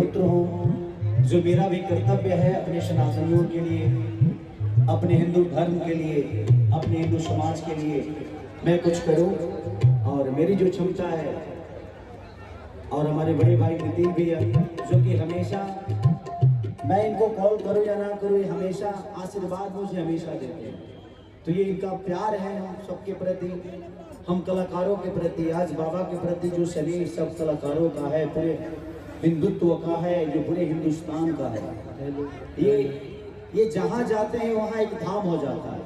पुत्र हूँ, जो मेरा भी कर्तव्य है अपने सनातनियों के लिए, अपने हिंदू धर्म के लिए, अपने हिंदू समाज के लिए मैं कुछ करूँ। और मेरी जो क्षमता है, और हमारे बड़े भाई नितिन भैया जो कि हमेशा मैं इनको कॉल करूँ या ना करूँ, हमेशा आशीर्वाद मुझे हमेशा देते हैं। तो ये इनका प्यार है हम सबके प्रति, हम कलाकारों के प्रति, आज बाबा के प्रति जो स्नेह सब कलाकारों का है, पूरे हिंदुत्व का है, जो पूरे हिंदुस्तान का है। ये जहाँ जाते हैं वहाँ एक धाम हो जाता है।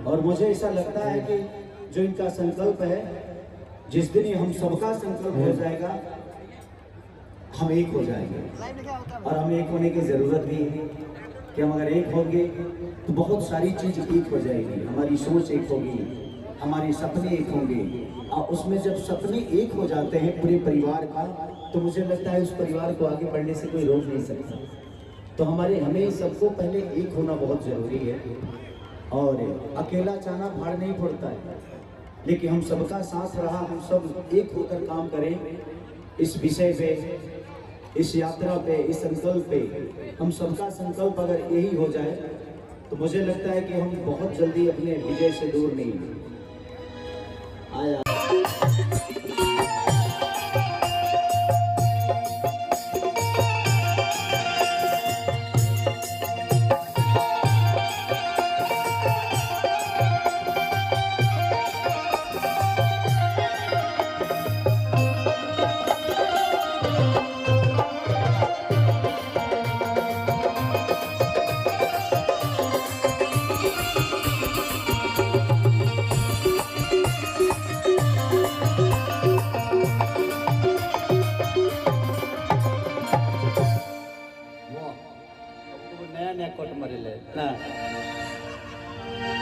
और मुझे ऐसा लगता है कि जो इनका संकल्प है, जिस दिन हम सबका संकल्प हो जाएगा हम एक हो जाएंगे। और हमें एक होने की जरूरत भी है कि हम अगर एक होंगे तो बहुत सारी चीज एक हो जाएगी। हमारी सोच एक होगी, हमारे सपने एक होंगे, और उसमें जब सपने एक हो जाते हैं पूरे परिवार का, तो मुझे लगता है उस परिवार को आगे बढ़ने से कोई रोक नहीं सकता। तो हमें सबको पहले एक होना बहुत जरूरी है। और अकेला चाना फाड़ नहीं पड़ता है, लेकिन हम सबका साथ रहा, हम सब एक होकर काम करें इस विषय पे, इस यात्रा पे, इस संकल्प पे। हम सबका संकल्प अगर यही हो जाए तो मुझे लगता है कि हम बहुत जल्दी अपने विजय से दूर नहीं आया।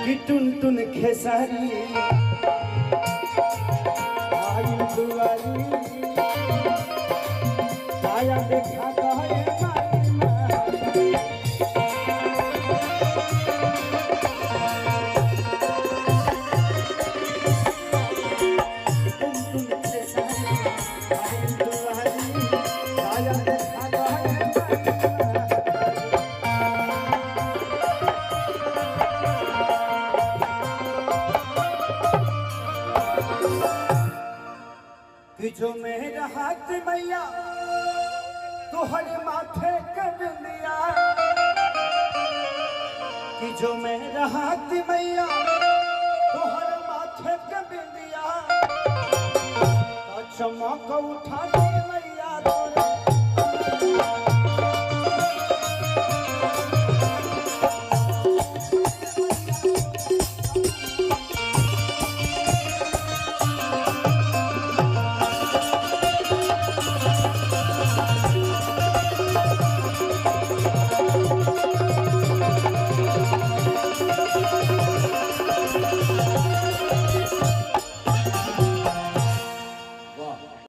कि टुन टुन खेसारी आई दुआरी आया देखा कि जो मेरा हाथ मैया तुहरे माथे कर दिया, कि जो मेरा हाथ मैया तुहरे माथे कर दिया, तो चमक उठा दे मैया।